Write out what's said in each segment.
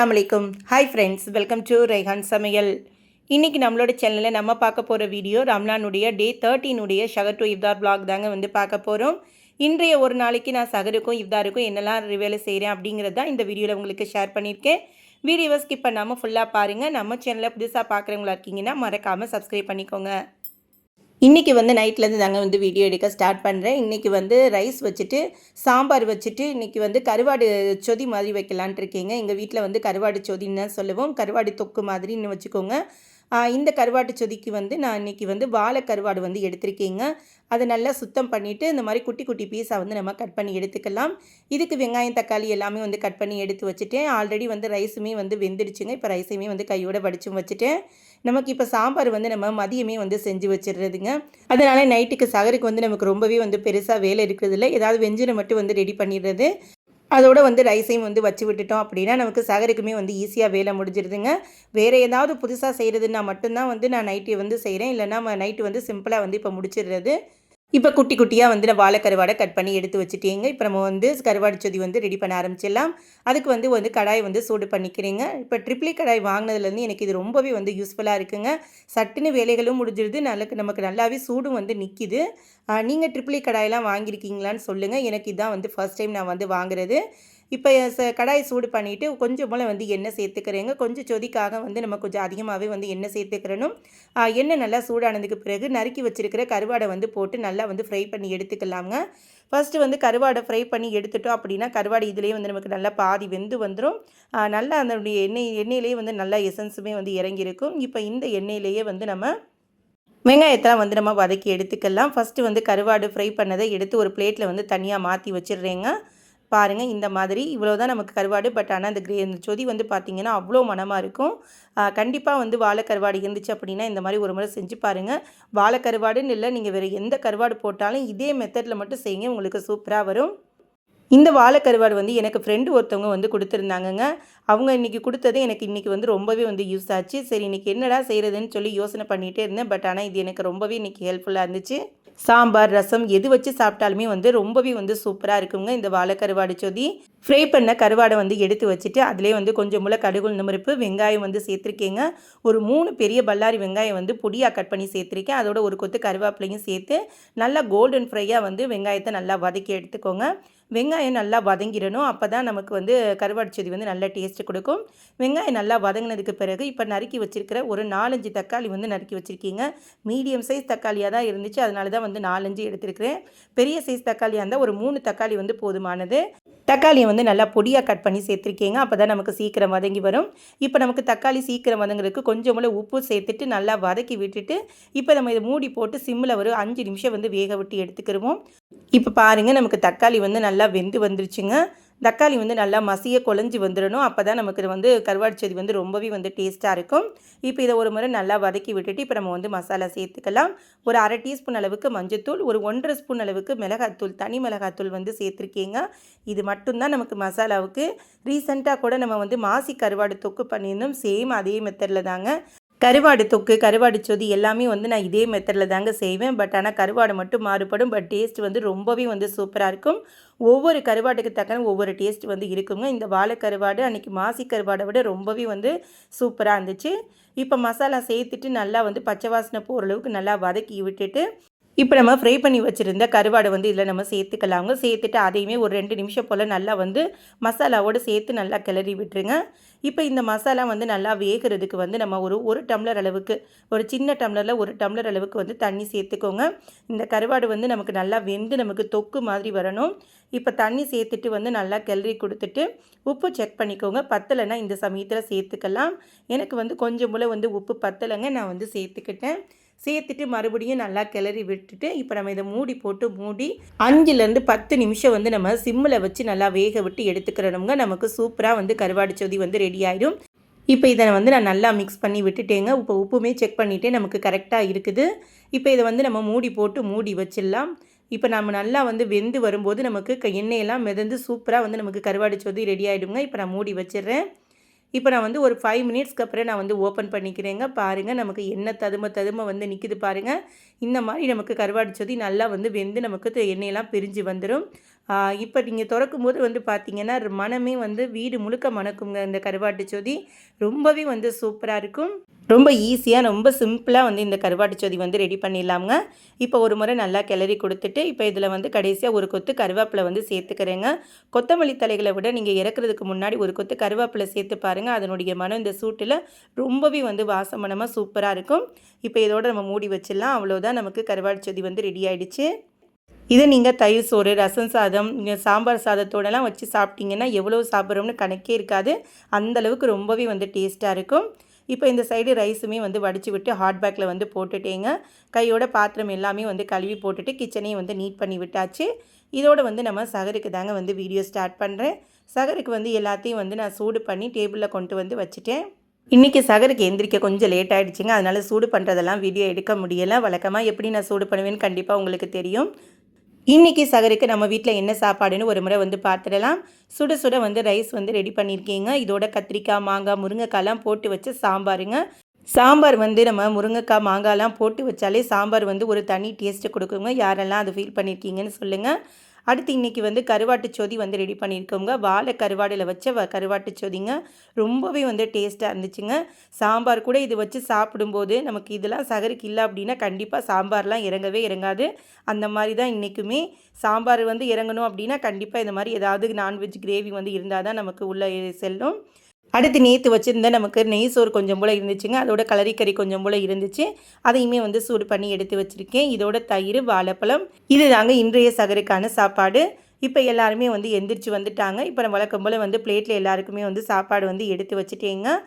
அஸ்ஸலாமு அலைக்கும். Hi friends, welcome to Raihan Samayal. இன்றைக்கி நம்மளோட சேனலில் நம்ம பார்க்க போகிற வீடியோ ரம்லானுடைய டே 13 ஷஹர் டு இஃப்தார் பிளாக் தாங்க வந்து பார்க்க போகிறோம். இன்றைய ஒரு நாளைக்கு நான் சஹருக்கும் இஃப்தாருக்கும் என்னெல்லாம் வேலை செய்கிறேன் அப்படிங்கிறது தான் இந்த வீடியோவில் உங்களுக்கு ஷேர் பண்ணியிருக்கேன். வீடியோவை ஸ்கிப் பண்ணாமல் ஃபுல்லாக பாருங்கள். நம்ம சேனலை புதுசாக பார்க்குறவங்களா இருக்கீங்கன்னா மறக்காமல் சப்ஸ்கிரைப் பண்ணிக்கோங்க. இன்றைக்கி வந்து நைட்லேருந்து தாங்க வந்து வீடியோ எடுக்க ஸ்டார்ட் பண்ணுறேன். இன்றைக்கி வந்து ரைஸ் வச்சுட்டு சாம்பார் வச்சுட்டு இன்றைக்கி வந்து கருவாடு சொதி மாதிரி வைக்கலான்ட்டு இருக்கேங்க. எங்கள் வீட்டில் வந்து கருவாடு சொதின்னு தான் சொல்லுவோம். கருவாடு தொக்கு மாதிரின்னு வச்சுக்கோங்க. இந்த கருவாட்டு சொதிக்கு வந்து நான் இன்றைக்கி வந்து வாழை கருவாடு வந்து எடுத்திருக்கேங்க. அதை நல்லா சுத்தம் பண்ணிவிட்டு இந்த மாதிரி குட்டி குட்டி பீஸாக வந்து நம்ம கட் பண்ணி எடுத்துக்கலாம். இதுக்கு வெங்காயம் தக்காளி எல்லாமே வந்து கட் பண்ணி எடுத்து வச்சுட்டேன். ஆல்ரெடி வந்து ரைஸுமே வந்து வெந்துடுச்சுங்க. இப்போ ரைஸையுமே வந்து கையோட வடிச்சும் வச்சுட்டேன். நமக்கு இப்போ சாம்பார் வந்து நம்ம மதியமே வந்து செஞ்சு வச்சிடுறதுங்க. அதனால் நைட்டுக்கு சகருக்கு வந்து நமக்கு ரொம்பவே வந்து பெருசாக வேலை இருக்கிறதில்ல. ஏதாவது வெஞ்சனை மட்டும் வந்து ரெடி பண்ணிடுறது. அதோடு வந்து ரைஸையும் வந்து வச்சு விட்டுட்டோம் அப்படின்னா நமக்கு சகருக்குமே வந்து ஈஸியாக வேலை முடிஞ்சிருதுங்க. வேறு ஏதாவது புதுசாக செய்கிறதுன்னா மட்டும்தான் வந்து நான் நைட்டு வந்து செய்கிறேன். இல்லைனா நைட்டு வந்து சிம்பிளாக வந்து இப்போ முடிச்சிடுறது. இப்போ குட்டி குட்டியாக வந்து நான் வாழை கருவாடை கட் பண்ணி எடுத்து வச்சுட்டேங்க. இப்போ நம்ம வந்து கருவாடு சொதி வந்து ரெடி பண்ண ஆரம்பிச்சிடலாம். அதுக்கு வந்து கடாய் வந்து சூடு பண்ணிக்கிறேங்க. இப்போ ட்ரிப்ளி கடாய் வாங்கினதுலேருந்து எனக்கு இது ரொம்பவே வந்து யூஸ்ஃபுல்லாக இருக்குங்க. சட்டுன்னு வேலைகளும் முடிஞ்சிருது, நமக்கு நல்லாவே சூடும் வந்து நிற்கிது. நீங்கள் ட்ரிப்ளி கடாயெல்லாம் வாங்கியிருக்கீங்களான்னு சொல்லுங்கள். எனக்கு இதுதான் வந்து ஃபர்ஸ்ட் டைம் நான் வந்து வாங்குறது. இப்போ கடாய் சூடு பண்ணிவிட்டு கொஞ்சம் போல் வந்து எண்ணெய் சேர்த்துக்கிறேங்க. கொஞ்சம் சொதிக்காக வந்து நம்ம கொஞ்சம் அதிகமாகவே வந்து எண்ணெய் சேர்த்துக்கிறணும். எண்ணெய் நல்லா சூடானதுக்கு பிறகு நறுக்கி வச்சுருக்கிற கருவாடை வந்து போட்டு நல்லா வந்து ஃப்ரை பண்ணி எடுத்துக்கலாங்க. ஃபஸ்ட்டு வந்து கருவாடை ஃப்ரை பண்ணி எடுத்துட்டோம் அப்படின்னா கருவாடு இதிலேயே வந்து நமக்கு நல்லா பாதி வெந்து வந்துடும். நல்லா அதனுடைய எண்ணெயிலேயே வந்து நல்லா எசன்ஸுமே வந்து இறங்கியிருக்கும். இப்போ இந்த எண்ணெயிலேயே வந்து நம்ம வெங்காயத்தெல்லாம் வந்து நம்ம வதக்கி எடுத்துக்கலாம். ஃபஸ்ட்டு வந்து கருவாடு ஃப்ரை பண்ணதை எடுத்து ஒரு பிளேட்டில் வந்து தனியாக மாற்றி வச்சிடுறேங்க. பாருங்கள், இந்த மாதிரி இவ்வளோ தான் நமக்கு கருவாடு. பட் ஆனால் இந்த சொதி வந்து பார்த்திங்கன்னா அவ்வளோ மணமாக இருக்கும். கண்டிப்பாக வந்து வாழை கருவாடு இருந்துச்சு அப்படின்னா இந்த மாதிரி ஒரு முறை செஞ்சு பாருங்கள். வாழை கருவாடுன்னு இல்லை, நீங்கள் வேறு எந்த கருவாடு போட்டாலும் இதே மெத்தடில் மட்டும் செய்யுங்க, உங்களுக்கு சூப்பராக வரும். இந்த வாழை கருவாடு வந்து எனக்கு ஃப்ரெண்டு ஒருத்தவங்க வந்து கொடுத்துருந்தாங்கங்க. அவங்க இன்றைக்கி கொடுத்தது எனக்கு இன்றைக்கி வந்து ரொம்பவே வந்து யூஸ் ஆச்சு. சரி, இன்றைக்கி என்னடா செய்கிறதுன்னு சொல்லி யோசனை பண்ணிகிட்டே இருந்தேன். பட் ஆனால் இது எனக்கு ரொம்பவே இன்றைக்கி ஹெல்ப்ஃபுல்லாக இருந்துச்சு. சாம்பார், ரசம் எது வச்சு சாப்பிட்டாலுமே வந்து ரொம்பவே வந்து சூப்பராக இருக்குங்க இந்த வாழை கருவாடு சொதி. ஃப்ரை பண்ண கருவாடை வந்து எடுத்து வச்சுட்டு அதிலே வந்து கொஞ்சம் முளை கடுகு உளுந்தம்பருப்பு வெங்காயம் வந்து சேர்த்துருக்கேங்க. ஒரு 3 பெரிய பல்லாரி வெங்காயம் வந்து பொடியாக கட் பண்ணி சேர்த்துருக்கேன். அதோட ஒரு கொத்து கருவேப்பிலையும் சேர்த்து நல்லா கோல்டன் ஃப்ரையாக வந்து வெங்காயத்தை நல்லா வதக்கி எடுத்துக்கோங்க. வெங்காயம் நல்லா வதங்கிடணும். அப்போ தான் நமக்கு வந்து கருவாடு சொதி வந்து நல்ல டேஸ்ட்டு கொடுக்கும். வெங்காயம் நல்லா வதங்கினதுக்கு பிறகு இப்போ நறுக்கி வச்சுருக்கிற ஒரு 4-5 தக்காளி வந்து நறுக்கி வச்சுருக்கீங்க. மீடியம் சைஸ் தக்காளியாக தான் இருந்துச்சு, அதனால தான் வந்து 4-5 எடுத்துருக்கிறேன். பெரிய சைஸ் தக்காளியாக இருந்தால் ஒரு 3 தக்காளி வந்து போதுமானது. தக்காளியை வந்து நல்லா பொடியாக கட் பண்ணி சேர்த்துருக்கீங்க. அப்போ தான் நமக்கு சீக்கிரம் வதங்கி வரும். இப்போ நமக்கு தக்காளி சீக்கிரம் வதங்குறதுக்கு கொஞ்சம் போல் உப்பு சேர்த்துட்டு நல்லா வதக்கி விட்டுட்டு இப்போ நம்ம இதை மூடி போட்டு சிம்மில் ஒரு 5 நிமிஷம் வந்து வேக விட்டு எடுத்துக்கிடுவோம். இப்போ பாருங்கள், நமக்கு தக்காளி வந்து நல்லா வெந்து வந்துருச்சுங்க. தக்காளி வந்து நல்லா மசிய குழஞ்சி வந்துடணும். அப்போ தான் நமக்கு வந்து கருவாடு சொதி வந்து ரொம்பவே வந்து டேஸ்ட்டாக இருக்கும். இப்போ இதை ஒரு முறை நல்லா வதக்கி விட்டுட்டு இப்போ நம்ம வந்து மசாலா சேர்த்துக்கலாம். ஒரு 1/2 டீஸ்பூன் அளவுக்கு மஞ்சத்தூள், ஒரு 1/2 ஸ்பூன் அளவுக்கு மிளகாத்தூள், தனி மிளகாத்தூள் வந்து சேர்த்துருக்கீங்க. இது மட்டும்தான் நமக்கு மசாலாவுக்கு. ரீசெண்டாக கூட நம்ம வந்து மாசி கருவாடு தொக்கு பண்ணியிருந்தோம். சேம் அதே மெத்தடில் தாங்க. கருவாடு தொக்கு, கருவாடு சொதி எல்லாமே வந்து நான் இதே மெத்தடில் தாங்க செய்வேன். பட் ஆனால் கருவாடு மட்டும் மாறுபடும். பட் டேஸ்ட் வந்து ரொம்பவே வந்து சூப்பராக இருக்கும். ஒவ்வொரு கருவாட்டுக்கு தக்கன ஒவ்வொரு டேஸ்ட் வந்து இருக்குங்க. இந்த வாழை கருவாடு அன்றைக்கி மாசி கருவாடை விட ரொம்பவே வந்து சூப்பராக இருந்துச்சு. இப்போ மசாலா சேர்த்துட்டு நல்லா வந்து பச்சை வாசனை போகிற அளவுக்கு நல்லா வதக்கி விட்டுட்டு இப்போ நம்ம ஃப்ரை பண்ணி வச்சுருந்த கருவாடை வந்து இதில் நம்ம சேர்த்துக்கலாங்க. சேர்த்துட்டு அதையுமே ஒரு 2 நிமிஷம் போல் நல்லா வந்து மசாலாவோடு சேர்த்து நல்லா கிளறி விட்டுருங்க. இப்போ இந்த மசாலா வந்து நல்லா வேகிறதுக்கு வந்து நம்ம ஒரு டம்ளர் அளவுக்கு, ஒரு சின்ன டம்ளரில் 1 டம்ளர் அளவுக்கு வந்து தண்ணி சேர்த்துக்கோங்க. இந்த கருவாடு வந்து நமக்கு நல்லா வெந்து நமக்கு தொக்கு மாதிரி வரணும். இப்போ தண்ணி சேர்த்துட்டு வந்து நல்லா கிளறி கொடுத்துட்டு உப்பு செக் பண்ணிக்கோங்க. பத்தலைன்னா இந்த சமயத்தில் சேர்த்துக்கலாம். எனக்கு வந்து கொஞ்சம் போல் வந்து உப்பு பத்தலைங்க, நான் வந்து சேர்த்துக்கிட்டேன். சேர்த்துட்டு மறுபடியும் நல்லா கிளறி விட்டுட்டு இப்போ நம்ம இதை மூடி 5லேருந்து 10 நிமிஷம் வந்து நம்ம சிம்மில் வச்சு நல்லா வேக விட்டு எடுத்துக்கிறோங்க. நமக்கு சூப்பராக வந்து கருவாடு சொதி வந்து ரெடி ஆகிடும். இப்போ இதை வந்து நான் நல்லா மிக்ஸ் பண்ணி விட்டுட்டேங்க. இப்போ உப்புமே செக் பண்ணிவிட்டு நமக்கு கரெக்டாக இருக்குது. இப்போ இதை வந்து நம்ம மூடி வச்சிடலாம். இப்போ நம்ம நல்லா வந்து வெந்து வரும்போது நமக்கு எண்ணெயெல்லாம் மிதந்து சூப்பராக வந்து நமக்கு கருவாடு சொதி ரெடி ஆகிடுங்க. இப்போ நான் மூடி வச்சிடுறேன். இப்போ நான் வந்து ஒரு 5 மினிட்ஸ்க்கு அப்புறம் நான் வந்து ஓப்பன் பண்ணிக்கிறேங்க. பாருங்கள், நமக்கு எண்ணெய் ததும வந்து நிற்கிது பாருங்கள். இந்த மாதிரி நமக்கு கருவாடு சொதி நல்லா வந்து வெந்து நமக்கு எண்ணெயெல்லாம் பிரிஞ்சு வந்துடும். இப்போ நீங்கள் திறக்கும்போது வந்து பார்த்தீங்கன்னா மனமே வந்து வீடு முழுக்க மணக்குங்க. இந்த கருவாட்டு சொதி ரொம்பவே வந்து சூப்பராக இருக்கும். ரொம்ப ஈஸியாக ரொம்ப சிம்பிளாக வந்து இந்த கருவாட்டு சொதி வந்து ரெடி பண்ணிடலாமுங்க. இப்போ ஒரு முறை நல்லா கிளறி கொடுத்துட்டு இப்போ இதில் வந்து கடைசியாக ஒரு கொத்து கருவேப்பிலை வந்து சேர்த்துக்கிறேங்க. கொத்தமல்லி தலைகளை விட நீங்கள் இறக்குறதுக்கு முன்னாடி ஒரு கொத்து கருவேப்பிலை சேர்த்து பாருங்கள். அதனுடைய மனம் இந்த சூட்டில் ரொம்பவே வந்து வாசமனமாக சூப்பராக இருக்கும். இப்போ இதோடு நம்ம மூடி வச்சிடலாம். அவ்வளோதான், நமக்கு கருவாட்டு சொதி வந்து ரெடி ஆகிடுச்சு. இதை நீங்கள் தயிர் சோறு, ரசம் சாதம், சாம்பார் சாதத்தோடலாம் வச்சு சாப்பிட்டீங்கன்னா எவ்வளோ சாப்பிட்றோம்னு கணக்கே இருக்காது. அந்தளவுக்கு ரொம்பவே வந்து டேஸ்ட்டாக இருக்கும். இப்போ இந்த சைடு ரைஸுமே வந்து வடித்து விட்டு ஹாட் பேக்கில் வந்து போட்டுட்டேங்க. கையோட பாத்திரம் எல்லாமே வந்து கழுவி போட்டுட்டு கிச்சனையும் வந்து நீட் பண்ணி விட்டாச்சு. இதோடு வந்து நம்ம சகருக்கு தாங்க வந்து வீடியோ ஸ்டார்ட் பண்ணுறேன். சகருக்கு வந்து எல்லாத்தையும் வந்து நான் சூடு பண்ணி டேபிளில் கொண்டு வந்து வச்சுட்டேன். இன்றைக்கி சகருக்கு எந்திரிக்க கொஞ்சம் லேட் ஆகிடுச்சிங்க. அதனால் சூடு பண்ணுறதெல்லாம் வீடியோ எடுக்க முடியலை. வழக்கமாக எப்படி நான் சூடு பண்ணுவேன்னு கண்டிப்பாக உங்களுக்கு தெரியும். இன்றைக்கி சகருக்கு நம்ம வீட்டில் என்ன சாப்பாடுன்னு ஒரு முறை வந்து பார்த்துடலாம். சுட சுட வந்து ரைஸ் வந்து ரெடி பண்ணியிருக்கீங்க. இதோட கத்திரிக்காய், மாங்காய், முருங்கைக்காய்லாம் போட்டு வச்சு சாம்பாருங்க. சாம்பார் வந்து நம்ம முருங்கைக்காய், மாங்காய்லாம் போட்டு வச்சாலே சாம்பார் வந்து ஒரு தனி டேஸ்ட்டு கொடுக்குங்க. யாரெல்லாம் அதை ஃபீல் பண்ணியிருக்கீங்கன்னு சொல்லுங்கள். அடுத்து இன்றைக்கி வந்து கருவாட்டு சொதி வந்து ரெடி பண்ணியிருக்கோங்க. வாழை கருவாடில் வச்ச கருவாட்டு சொதிங்க. ரொம்பவே வந்து டேஸ்ட்டாக இருந்துச்சுங்க. சாம்பார் கூட இது வச்சு சாப்பிடும்போது நமக்கு இதெல்லாம் சகருக்கு இல்லை அப்படின்னா கண்டிப்பாக சாம்பார்லாம் இறங்கவே இறங்காது. அந்த மாதிரி தான் இன்றைக்குமே சாம்பார் வந்து இறங்கணும் அப்படின்னா கண்டிப்பாக இந்த மாதிரி ஏதாவது நான்வெஜ் கிரேவி வந்து இருந்தால் தான் நமக்கு உள்ளே செல்லும். அடுத்து நேற்று வச்சுருந்த நமக்கு நெய் சோறு கொஞ்சம் போல் இருந்துச்சுங்க. அதோட கலரிக்கறி கொஞ்சம் போல் இருந்துச்சு. அதையுமே வந்து சூடு பண்ணி எடுத்து வச்சுருக்கேன். இதோட தயிர், வாழைப்பழம், இது தாங்க இன்றைய சகருக்கான சாப்பாடு. இப்போ எல்லாருமே வந்து எந்திரிச்சு வந்துட்டாங்க. இப்போ நம்ம வழக்கம் போல் வந்து பிளேட்டில் எல்லாருக்குமே வந்து சாப்பாடு வந்து எடுத்து வச்சுட்டேங்க.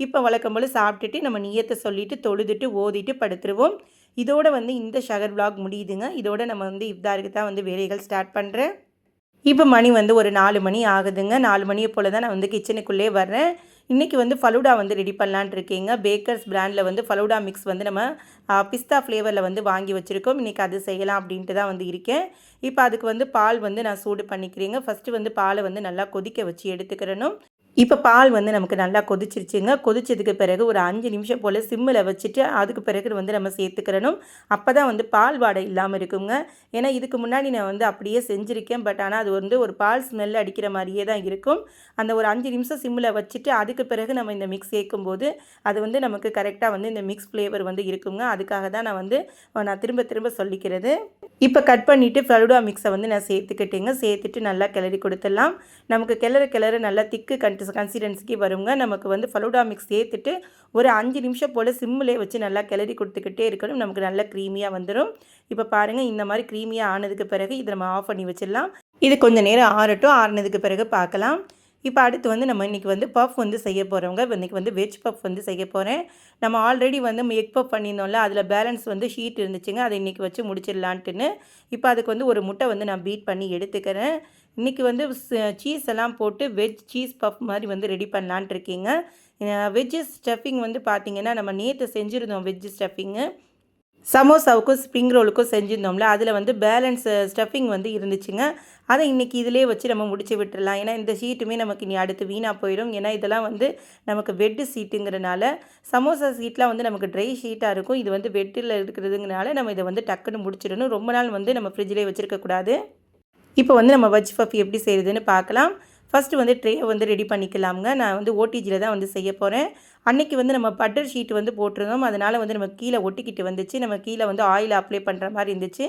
இப்போ வழக்கம் போல் சாப்பிட்டுட்டு நம்ம நியத்தை சொல்லிவிட்டு தொழுதுட்டு ஓதிட்டு படுத்துருவோம். இதோட வந்து இந்த ஷகர் விலாக் முடியுதுங்க. இதோட நம்ம வந்து இஃப்தாருக்கு தான் வந்து வேலைகள் ஸ்டார்ட் பண்ணுறேன். இப்போ மணி வந்து ஒரு 4 மணி ஆகுதுங்க. 4 மணியை போல் தான் நான் வந்து கிச்சனுக்குள்ளே வர்றேன். இன்றைக்கி வந்து ஃபலூடா வந்து ரெடி பண்ணலான்ட்டு இருக்கேங்க. பேக்கர்ஸ் பிராண்டில் வந்து ஃபலூடா மிக்ஸ் வந்து நம்ம பிஸ்தா ஃப்ளேவரில் வந்து வாங்கி வச்சுருக்கோம். இன்றைக்கி அது செய்யலாம் அப்படின்ட்டு தான் வந்து இருக்கேன். இப்போ அதுக்கு வந்து பால் வந்து நான் சூடு பண்ணிக்கிறேங்க. ஃபஸ்ட்டு வந்து பாலை வந்து நல்லா கொதிக்க வச்சு எடுத்துக்கிறணும். இப்போ பால் வந்து நமக்கு நல்லா கொதிச்சிருச்சுங்க. கொதிச்சதுக்கு பிறகு ஒரு 5 நிமிஷம் போல் சிம்மில் வச்சுட்டு அதுக்கு பிறகு வந்து நம்ம சேர்த்துக்கிறணும். அப்போ தான் வந்து பால் வாடை இல்லாமல் இருக்குங்க. ஏன்னா இதுக்கு முன்னாடி நான் வந்து அப்படியே செஞ்சுருக்கேன். பட் ஆனால் அது வந்து ஒரு பால் ஸ்மெல் அடிக்கிற மாதிரியே தான் இருக்கும். அந்த ஒரு 5 நிமிஷம் சிம்மில் வச்சுட்டு அதுக்கு பிறகு நம்ம இந்த மிக்ஸ் சேர்க்கும்போது அது வந்து நமக்கு கரெக்டாக வந்து இந்த மிக்ஸ் ஃப்ளேவர் வந்து இருக்குங்க. அதுக்காக தான் நான் திரும்ப திரும்ப சொல்லிக்கிறது. இப்போ கட் பண்ணிவிட்டு ஃபலூடா மிக்ஸை வந்து நான் சேர்த்துக்கிட்டேங்க. சேர்த்துட்டு நல்லா கிளறி கொடுத்துடலாம். நமக்கு கிளற நல்லா திக்கு கன்சிஸ்டன்சிக்கு வருங்க. நமக்கு வந்து ஃபலூடா மிக்ஸ் சேர்த்துட்டு ஒரு 5 நிமிஷம் போல் சிம்மிலே வச்சு நல்லா கிளறி கொடுத்துக்கிட்டே இருக்கணும். நமக்கு நல்லா க்ரீமியாக வந்துடும். இப்போ பாருங்கள், இந்த மாதிரி க்ரீமியாக ஆனதுக்கு பிறகு இதை நம்ம ஆஃப் பண்ணி வச்சிடலாம். இது கொஞ்சம் நேரம் ஆறட்டும். ஆறுனதுக்கு பிறகு பார்க்கலாம். இப்போ அடுத்து வந்து நம்ம இன்றைக்கி வந்து பஃப் வந்து செய்ய போகிறவங்க. இன்றைக்கி வந்து வெஜ் பஃப் வந்து செய்ய போகிறேன். நம்ம ஆல்ரெடி வந்து எக் பஃப் பண்ணியிருந்தோம்ல, அதில் பேலன்ஸ் வந்து ஷீட் இருந்துச்சுங்க. அதை இன்றைக்கி வச்சு முடிச்சிடலான்ட்டுன்னு இப்போ அதுக்கு வந்து ஒரு முட்டை வந்து நான் பீட் பண்ணி எடுத்துக்கிறேன். இன்றைக்கி வந்து சீஸ் எல்லாம் போட்டு வெஜ் சீஸ் பஃப் மாதிரி வந்து ரெடி பண்ணலான்ட்டு இருக்கீங்க. வெஜ்ஜு ஸ்டஃபிங் வந்து பார்த்திங்கன்னா நம்ம நேற்று செஞ்சுருந்தோம். வெஜ்ஜு ஸ்டஃபிங்கு சமோசாவுக்கும் ஸ்ப்ரிங் ரோலுக்கும் செஞ்சுருந்தோம்ல, அதில் வந்து பேலன்ஸ் ஸ்டஃபிங் வந்து இருந்துச்சுங்க. அதை இன்றைக்கி இதிலே வச்சு நம்ம முடிச்சு விட்டுடலாம். ஏன்னா இந்த ஷீட்டுமே நமக்கு இனி அடுத்து வீணாக போயிடும். ஏன்னா இதெல்லாம் வந்து நமக்கு வெட்டு ஷீட்டுங்கிறனால, சமோசா ஷீட்லாம் வந்து நமக்கு ட்ரை ஷீட்டாக இருக்கும். இது வந்து வெட்டில் இருக்கிறதுங்கனால நம்ம இதை வந்து டக்குன்னு முடிச்சிடணும். ரொம்ப நாள் வந்து நம்ம ஃப்ரிட்ஜிலே வச்சுருக்கக்கூடாது. இப்போ வந்து நம்ம வெஜ் பஃப் எப்படி செய்கிறதுன்னு பார்க்கலாம். ஃபஸ்ட்டு வந்து ட்ரேயை வந்து ரெடி பண்ணிக்கலாமுங்க. நான் வந்து ஓடிஜியில் தான் வந்து செய்ய போகிறேன். அன்றைக்கி வந்து நம்ம பட்டர் ஷீட் வந்து போட்டிருந்தோம். அதனால் வந்து நம்ம கீழே ஒட்டிக்கிட்டு வந்துச்சு. நம்ம கீழே வந்து ஆயில் அப்ளை பண்ணுற மாதிரி இருந்துச்சு.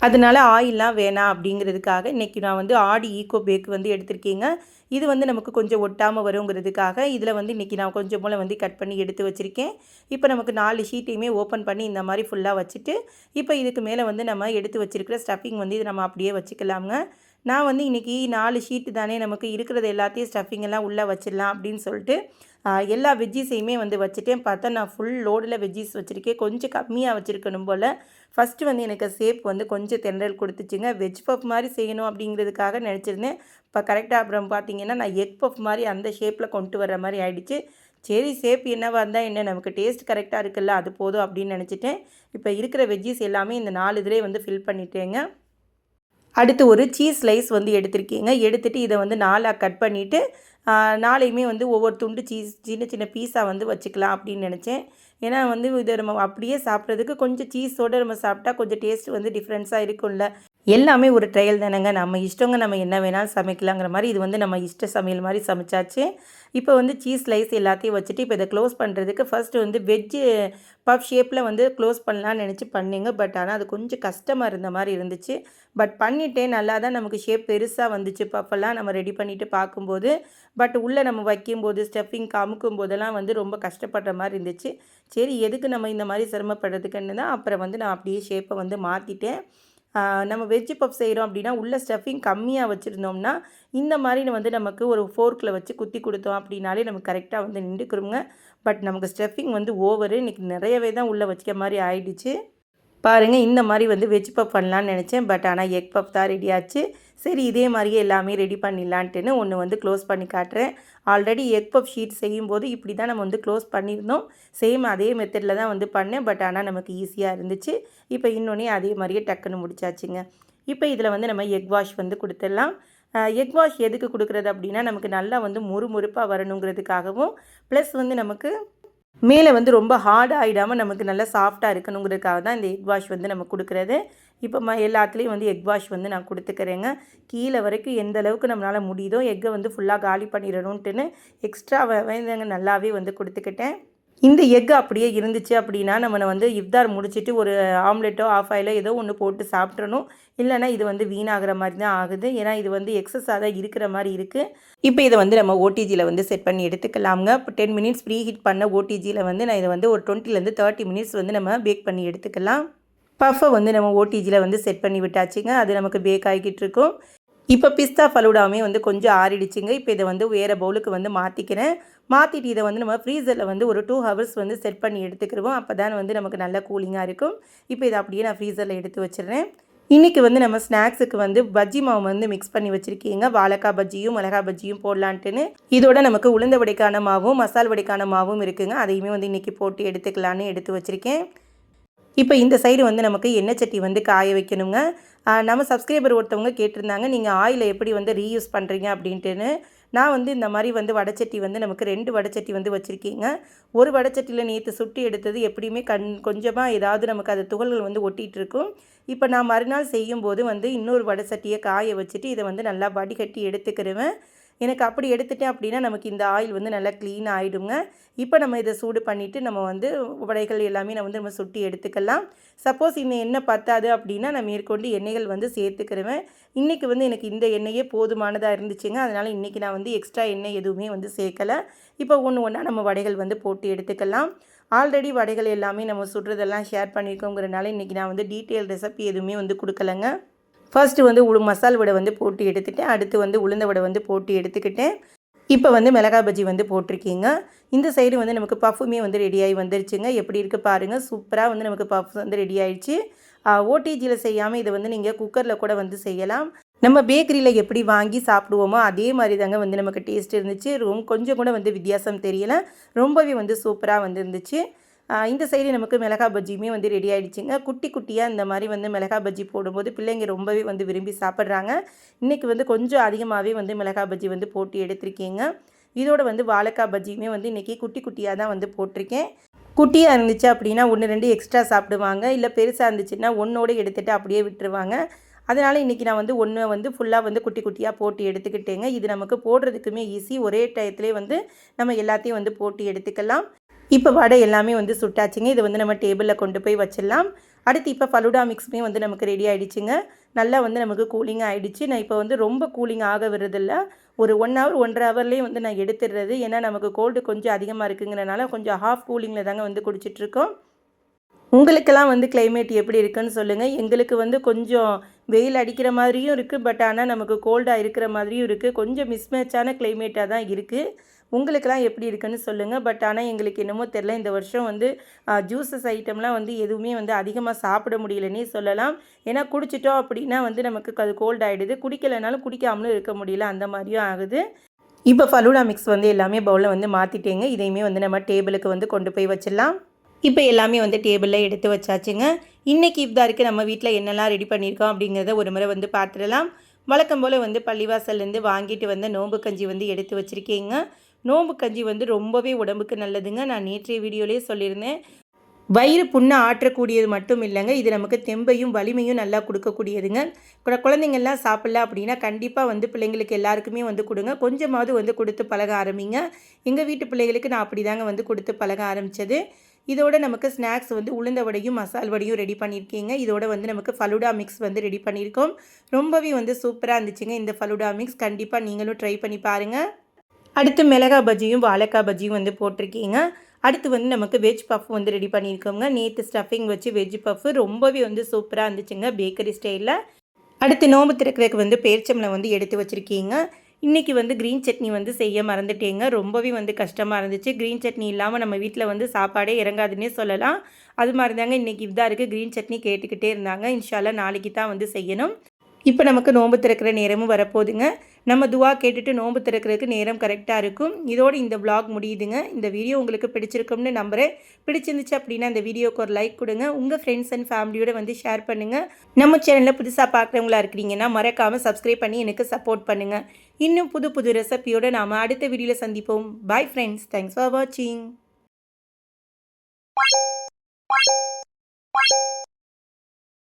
அதனால் ஆயிலெலாம் வேணாம் அப்படிங்கிறதுக்காக இன்றைக்கி நான் வந்து ஆடி ஈகோ பேக் வந்து எடுத்திருக்கேங்க. இது வந்து நமக்கு கொஞ்சம் ஒட்டாமல் வருங்கிறதுக்காக இதில் வந்து இன்றைக்கி நான் கொஞ்சம் போல் வந்து கட் பண்ணி எடுத்து வச்சுருக்கேன். இப்போ நமக்கு 4 ஷீட்டையுமே ஓப்பன் பண்ணி இந்த மாதிரி ஃபுல்லாக வச்சுட்டு இப்போ இதுக்கு மேலே வந்து நம்ம எடுத்து வச்சுருக்கிற ஸ்டஃபிங் வந்து இது நம்ம அப்படியே வச்சுக்கலாமுங்க. நான் வந்து இன்றைக்கி 4 ஷீட்டு தானே, நமக்கு இருக்கிறது எல்லாத்தையும் ஸ்டஃபிங் எல்லாம் உள்ளே வச்சிடலாம் அப்படின்னு சொல்லிட்டு எல்லா வெஜ்ஜீஸையுமே வந்து வச்சுட்டேன். பார்த்தா நான் ஃபுல் லோடில் வெஜ்ஜீஸ் வச்சுருக்கேன். கொஞ்சம் கம்மியாக வச்சுருக்கணும் போல். ஃபஸ்ட்டு வந்து எனக்கு ஷேப் வந்து கொஞ்சம் தென்றல் கொடுத்துச்சுங்க. வெஜ் பஃப் மாதிரி செய்யணும் அப்படிங்கிறதுக்காக நினச்சிருந்தேன். இப்போ கரெக்டாக அப்புறம் பார்த்தீங்கன்னா நான் எக் பஃப் மாதிரி அந்த ஷேப்பில் கொண்டு வர்ற மாதிரி ஆகிடுச்சு. சரி, ஷேப் என்னவாக இருந்தால் என்ன, நமக்கு டேஸ்ட் கரெக்டாக இருக்குல்ல, அது போதும் அப்படின்னு நினச்சிட்டேன். இப்போ இருக்கிற வெஜ்ஜீஸ் எல்லாமே இந்த 4 இதிலே வந்து ஃபில் பண்ணிட்டேங்க. அடுத்து ஒரு சீஸ் ஸ்லைஸ் வந்து எடுத்திருக்கீங்க. எடுத்துகிட்டு இதை வந்து 4ஆக கட் பண்ணிவிட்டு 4யுமே வந்து ஒவ்வொரு துண்டு சீஸ் சின்ன சின்ன பீஸாக வந்து வச்சுக்கலாம் அப்படின்னு நினச்சேன். ஏன்னா வந்து இதை நம்ம அப்படியே சாப்பிட்றதுக்கு கொஞ்சம் சீஸோடு நம்ம சாப்பிட்டா கொஞ்சம் டேஸ்ட் வந்து டிஃப்ரென்ஸாக இருக்கும்ல. எல்லாமே ஒரு ட்ரையல் தானேங்க. நம்ம இஷ்டங்க, நம்ம என்ன வேணாலும் சமைக்கலாங்கிற மாதிரி இது வந்து நம்ம இஷ்ட சமையல் மாதிரி சமைச்சாச்சு. இப்போ வந்து சீஸ் ஸ்லைஸ் எல்லாத்தையும் வச்சுட்டு இப்போ இதை க்ளோஸ் பண்ணுறதுக்கு ஃபஸ்ட்டு வந்து வெஜ்ஜு பஃப் ஷேப்பில் வந்து க்ளோஸ் பண்ணலான்னு நினச்சி பண்ணிங்க. பட் ஆனால் அது கொஞ்சம் கஷ்டமாக இருந்த மாதிரி இருந்துச்சு. பட் பண்ணிட்டேன், நல்லா தான் நமக்கு ஷேப் பெருசாக வந்துச்சு. பஃப்பெல்லாம் நம்ம ரெடி பண்ணிவிட்டு பார்க்கும்போது, பட் உள்ளே நம்ம வைக்கும்போது ஸ்டஃபிங் அமுக்கும் போதெல்லாம் வந்து ரொம்ப கஷ்டப்படுற மாதிரி இருந்துச்சு. சரி, எதுக்கு நம்ம இந்த மாதிரி சிரமப்படுறதுக்குன்னு தான் அப்புறம் வந்து நான் அப்படியே ஷேப்பை வந்து மாற்றிட்டேன். நம்ம வெஜ்ஜு பஃப் செய்கிறோம் அப்படின்னா உள்ள ஸ்டஃபிங் கம்மியாக வச்சுருந்தோம்னா இந்த மாதிரி வந்து நமக்கு ஒரு ஃபோர்க்கில் வச்சு குத்தி கொடுத்தோம் அப்படின்னாலே நமக்கு கரெக்டாக வந்து நின்றுக்குருங்க. பட் நமக்கு ஸ்டஃபிங் வந்து ஓவரு, இன்றைக்கி நிறையவே தான் உள்ளே வச்சுக்க மாதிரி ஆயிடுச்சு. பாருங்கள், இந்த மாதிரி வந்து வெஜ் பஃப் பண்ணலான்னு நினச்சேன். பட் ஆனால் எக் பஃப் தான் ரெடி ஆச்சு. சரி, இதே மாதிரியே எல்லாமே ரெடி பண்ணிடலான்ட்டுன்னு ஒன்று வந்து க்ளோஸ் பண்ணி காட்டுறேன். ஆல்ரெடி எக் பஃப் ஷீட் செய்யும்போது இப்படி தான் நம்ம வந்து க்ளோஸ் பண்ணியிருந்தோம். சேம் அதே மெத்தடில் தான் வந்து பண்ணேன். பட் ஆனால் நமக்கு ஈஸியாக இருந்துச்சு. இப்போ இன்னொன்னே அதே மாதிரியே டக்குன்னு முடிச்சாச்சுங்க. இப்போ இதில் வந்து நம்ம எக் வாஷ் வந்து கொடுத்துடலாம். எக் வாஷ் எதுக்கு கொடுக்குறது அப்படின்னா நமக்கு நல்லா வந்து முறுமுறுப்பாக வரணுங்கிறதுக்காகவும், ப்ளஸ் வந்து நமக்கு மேலே வந்து ரொம்ப ஹார்ட் ஆகிடாமல் நமக்கு நல்லா சாஃப்டாக இருக்கணுங்கிறதுக்காக தான் இந்த எக் வாஷ் வந்து நம்ம கொடுக்குறது. இப்போ எல்லாத்துலேயும் வந்து எக் வாஷ் வந்து நான் கொடுத்துக்கிறேங்க. கீழே வரைக்கும் எந்த அளவுக்கு நம்மளால் முடியுதோ எக்கை வந்து ஃபுல்லாக காலி பண்ணிடணுன்ட்டுன்னு எக்ஸ்ட்ரா வேந்தங்க நல்லாவே வந்து கொடுத்துக்கிட்டேன். இந்த எக் அப்படியே இருந்துச்சு அப்படின்னா நம்ம வந்து இஃப்தார் முடிச்சுட்டு ஒரு ஆம்லெட்டோ ஆஃப் ஆயிலோ ஏதோ ஒன்று போட்டு சாப்பிட்றணும். இல்லைனா இது வந்து வீணாகிற மாதிரி தான் ஆகுது. ஏன்னா இது வந்து எக்ஸஸாக தான் இருக்கிற மாதிரி இருக்குது. இப்போ இதை வந்து நம்ம ஓடிஜியில் வந்து செட் பண்ணி எடுத்துக்கலாமுங்க. இப்போ 10 மினிட்ஸ் ப்ரீ ஹீட் பண்ண ஓடிஜியில் வந்து நான் இதை வந்து ஒரு 20 to 30 மினிட்ஸ் வந்து நம்ம பேக் பண்ணி எடுத்துக்கலாம். பஃப்பை வந்து நம்ம ஓடிஜியில் வந்து செட் பண்ணி விட்டாச்சுங்க. அது நமக்கு பேக் ஆகிக்கிட்டு இருக்கும். இப்போ பிஸ்தா ஃபலூடாவுமே வந்து கொஞ்சம் ஆறிடுச்சுங்க. இப்போ இதை வந்து வேறு பவுலுக்கு வந்து மாற்றிக்கிறேன். மாற்றிட்டு இதை வந்து நம்ம ஃப்ரீசரில் வந்து ஒரு 2 ஹவர்ஸ் வந்து செட் பண்ணி எடுத்துக்கிடுவோம். அப்போ தான் வந்து நமக்கு நல்ல கூலிங்காக இருக்கும். இப்போ இதை அப்படியே நான் ஃப்ரீசரில் எடுத்து வச்சிடுறேன். இன்றைக்கி வந்து நம்ம ஸ்நாக்ஸுக்கு வந்து பஜ்ஜி மாவு வந்து மிக்ஸ் பண்ணி வச்சுருக்கீங்க. வாழைக்காய் பஜ்ஜியும் மிளகாய் பஜ்ஜியும் போடலான்ட்டுன்னு. இதோட நமக்கு உளுந்த வடைக்கான மாவும் மசால் வடைக்கான மாவும் இருக்குங்க. அதையுமே வந்து இன்றைக்கி போட்டு எடுத்துக்கலான்னு எடுத்து வச்சுருக்கேன். இப்போ இந்த சைடு வந்து நமக்கு எண்ணெய் சட்டி வந்து காய வைக்கணுங்க. நம்ம சப்ஸ்கிரைபர் ஒருத்தவங்க கேட்டிருந்தாங்க, நீங்கள் ஆயிலை எப்படி வந்து ரீயூஸ் பண்ணுறீங்க அப்படின்ட்டுன்னு. நான் வந்து இந்த மாதிரி வந்து வடைச்சட்டி வந்து நமக்கு 2 வடைச்சட்டி வந்து வச்சுருக்கீங்க. ஒரு வடைச்சட்டியில் நேற்று சுட்டி எடுத்தது எப்படியுமே கொஞ்சமாக ஏதாவது நமக்கு அது துகள்கள் வந்து ஒட்டிகிட்டு இருக்கும். இப்போ நான் மறுநாள் செய்யும்போது வந்து இன்னொரு வடைச்சட்டியை காய வச்சுட்டு இதை வந்து நல்லா வடிகட்டி எடுத்துக்கிடுவேன். எனக்கு அப்படி எடுத்துட்டேன் அப்படின்னா நமக்கு இந்த ஆயில் வந்து நல்லா க்ளீன் ஆகிடுங்க. இப்போ நம்ம இதை சூடு பண்ணிவிட்டு நம்ம வந்து வடைகள் எல்லாமே நம்ம சுட்டி எடுத்துக்கலாம். சப்போஸ் இந்த எண்ணெய் பத்தாது அப்படின்னா நான் மேற்கொண்டு எண்ணெய்கள் வந்து சேர்த்துக்கிடுவேன். இன்றைக்கி வந்து எனக்கு இந்த எண்ணெயே போதுமானதாக இருந்துச்சுங்க. அதனால் இன்றைக்கி நான் வந்து எக்ஸ்ட்ரா எண்ணெய் எதுவுமே வந்து சேர்க்கலை. இப்போ ஒன்று ஒன்றா நம்ம வடைகள் வந்து போட்டு எடுத்துக்கலாம். ஆல்ரெடி வடைகள் எல்லாமே நம்ம சுடுறதெல்லாம் ஷேர் பண்ணியிருக்கோங்கிறனால இன்றைக்கி நான் வந்து டீட்டெயில் ரெசிபி எதுவுமே வந்து கொடுக்கலைங்க. ஃபர்ஸ்ட்டு வந்து மசால் வடை வந்து போட்டு எடுத்துட்டேன். அடுத்து வந்து உளுந்த வடை வந்து போட்டு எடுத்துக்கிட்டேன். இப்போ வந்து மிளகாய் பஜ்ஜி வந்து போட்டிருக்கீங்க. இந்த சைடு வந்து நமக்கு பஃப்புமே வந்து ரெடியாகி வந்துருச்சுங்க. எப்படி இருக்குது பாருங்கள். சூப்பராக வந்து நமக்கு பஃப் வந்து ரெடி ஆயிடுச்சு. ஓடிஜியில் செய்யாமல் இதை வந்து நீங்கள் குக்கரில் கூட வந்து செய்யலாம். நம்ம பேக்கரியில் எப்படி வாங்கி சாப்பிடுவோமோ அதே மாதிரி தாங்க வந்து நமக்கு டேஸ்ட் இருந்துச்சு. கொஞ்சம் கூட வந்து வித்தியாசம் தெரியலை. ரொம்பவே வந்து சூப்பராக வந்து இருந்துச்சு. இந்த சைடு நமக்கு மிளகாய் பஜ்ஜியுமே வந்து ரெடி ஆகிடுச்சிங்க. குட்டி குட்டியாக இந்த மாதிரி வந்து மிளகாய் பஜ்ஜி போடும்போது பிள்ளைங்க ரொம்பவே வந்து விரும்பி சாப்பிட்றாங்க. இன்றைக்கி வந்து கொஞ்சம் அதிகமாகவே வந்து மிளகாய் பஜ்ஜி வந்து போட்டு எடுத்திருக்கீங்க. இதோட வந்து வாழைக்காய் பஜ்ஜியுமே வந்து இன்றைக்கி குட்டி குட்டியாக தான் வந்து போட்டிருக்கேன். குட்டியாக இருந்துச்சு அப்படின்னா 1, 2 எக்ஸ்ட்ரா சாப்பிடுவாங்க. இல்லை பெருசாக இருந்துச்சுன்னா ஒன்றோடு எடுத்துகிட்டு அப்படியே விட்டுருவாங்க. அதனால் இன்றைக்கி நான் வந்து ஒன்று வந்து ஃபுல்லாக வந்து குட்டி குட்டியாக போட்டு எடுத்துக்கிட்டேங்க. இது நமக்கு போடுறதுக்குமே ஈஸி. ஒரே டயத்துலேயே வந்து நம்ம எல்லாத்தையும் வந்து போட்டு எடுத்துக்கலாம். இப்போ வடை எல்லாமே வந்து சுட்டாச்சுங்க. இது வந்து நம்ம டேபிளில் கொண்டு போய் வச்சிடலாம். அடுத்து இப்போ ஃபலூடா மிக்ஸுமே வந்து நமக்கு ரெடி ஆகிடுச்சுங்க. நல்லா வந்து நமக்கு கூலிங் ஆகிடுச்சு. நான் இப்போ வந்து ரொம்ப கூலிங் ஆக விடுறதில்ல. ஒரு 1 ஹவர் 1.5 ஹவர்லேயே வந்து நான் எடுத்துடுறது. ஏன்னா நமக்கு கோல்டு கொஞ்சம் அதிகமாக இருக்குங்கிறனால கொஞ்சம் ஹாஃப் கூலிங்கில் தாங்க வந்து குடிச்சிட்ருக்கோம். உங்களுக்கெல்லாம் வந்து கிளைமேட் எப்படி இருக்குன்னு சொல்லுங்கள். எங்களுக்கு வந்து கொஞ்சம் வெயில் அடிக்கிற மாதிரியும் இருக்குது. பட் ஆனால் நமக்கு கோல்டாக இருக்கிற மாதிரியும் இருக்குது. கொஞ்சம் மிஸ்மேட்சான கிளைமேட்டாக தான் இருக்குது. உங்களுக்கெல்லாம் எப்படி இருக்குன்னு சொல்லுங்கள். பட் ஆனால் எங்களுக்கு என்னமோ தெரில, இந்த வருஷம் வந்து ஜூஸஸ் ஐட்டம்லாம் வந்து எதுவுமே வந்து அதிகமாக சாப்பிட முடியலன்னே சொல்லலாம். ஏன்னா குடிச்சிட்டோம் அப்படின்னா வந்து நமக்கு அது கோல்ட் ஆகிடுது. குடிக்கலைனாலும் குடிக்காமலும் இருக்க முடியல, அந்த மாதிரியும் ஆகுது. இப்போ ஃபலூடா மிக்ஸ் வந்து எல்லாமே பவுலில் வந்து மாற்றிட்டேங்க. இதையுமே வந்து நம்ம டேபிளுக்கு வந்து கொண்டு போய் வச்சிடலாம். இப்போ எல்லாமே வந்து டேபிளில் எடுத்து வச்சாச்சுங்க. இன்றைக்கி இஃப்தாருக்கு நம்ம வீட்டில் என்னெல்லாம் ரெடி பண்ணியிருக்கோம் அப்படிங்கிறத ஒரு முறை வந்து பார்த்துடலாம். வழக்கம் போல் வந்து பள்ளிவாசல்லேருந்து வாங்கிட்டு வந்து நோம்பு கஞ்சி வந்து எடுத்து வச்சுருக்கீங்க. நோம்பு கஞ்சி வந்து ரொம்பவே உடம்புக்கு நல்லதுங்க. நான் நேற்றைய வீடியோலேயே சொல்லியிருந்தேன். வயிறு புண்ணை ஆற்றக்கூடியது மட்டும் இல்லைங்க, இது நமக்கு தெம்பையும் வலிமையும் நல்லா கொடுக்கக்கூடியதுங்க. குழந்தைங்கள்லாம் சாப்பிடல அப்படின்னா கண்டிப்பாக வந்து பிள்ளைங்களுக்கு எல்லாருக்குமே வந்து கொடுங்க. கொஞ்சமாவது வந்து கொடுத்து பழக ஆரம்பிங்க. எங்கள் வீட்டு பிள்ளைகளுக்கு நான் அப்படி தாங்க வந்து கொடுத்து பழக ஆரம்பித்தது. இதோட நமக்கு ஸ்நாக்ஸ் வந்து உளுந்த வடையும் மசால் வடையும் ரெடி பண்ணியிருக்கீங்க. இதோட வந்து நமக்கு ஃபலூடா மிக்ஸ் வந்து ரெடி பண்ணியிருக்கோம். ரொம்பவே வந்து சூப்பராக இருந்துச்சுங்க இந்த ஃபலூடா மிக்ஸ். கண்டிப்பாக நீங்களும் ட்ரை பண்ணி பாருங்கள். அடுத்து மிளகா பஜ்ஜியும் வாழைக்காய் பஜ்ஜியும் வந்து போட்டிருக்கீங்க. அடுத்து வந்து நமக்கு வெஜ் பஃப் வந்து ரெடி பண்ணியிருக்கோங்க. நேற்று ஸ்டஃபிங் வச்சு வெஜ் பஃப் ரொம்பவே வந்து சூப்பராக இருந்துச்சுங்க பேக்கரி ஸ்டைலில். அடுத்து நோம்பு திறக்கிறதுக்கு வந்து பேரிச்சம்பழம் வந்து எடுத்து வச்சுருக்கீங்க. இன்றைக்கி வந்து க்ரீன் சட்னி வந்து செய்ய மறந்துட்டேங்க. ரொம்பவே வந்து கஷ்டமாக இருந்துச்சு. க்ரீன் சட்னி இல்லாமல் நம்ம வீட்டில் வந்து சாப்பாடே இறங்காதுன்னே சொல்லலாம். அது மாதிரி தாங்க இன்றைக்கி இஃப்தாருக்கு க்ரீன் சட்னி கேட்டுக்கிட்டே இருந்தாங்க. இன்ஷால்லா நாளைக்கு தான் வந்து செய்யணும். இப்போ நமக்கு நோன்பு திறக்கிற நேரமும் வரப்போகுதுங்க. நம்ம துவா கேட்டுட்டு நோன்பு திறக்கிறதுக்கு நேரம் கரெக்டாக இருக்கும். இதோடு இந்த விளாக் முடியுதுங்க. இந்த வீடியோ உங்களுக்கு பிடிச்சிருக்கும்னு நம்புகிறேன். பிடிச்சிருந்துச்சு அப்படின்னா இந்த வீடியோக்கு ஒரு லைக் கொடுங்க. உங்கள் ஃப்ரெண்ட்ஸ் அண்ட் ஃபேமிலியோடு வந்து ஷேர் பண்ணுங்கள். நம்ம சேனலில் புதுசாக பார்க்குறவங்களா இருக்கிறீங்கன்னா மறக்காமல் சப்ஸ்கிரைப் பண்ணி எனக்கு சப்போர்ட் பண்ணுங்கள். இன்னும் புது புது ரெசிபியோடு நாம் அடுத்த வீடியோவில் சந்திப்போம். Bye friends. தேங்க்ஸ் ஃபார் வாட்சிங்.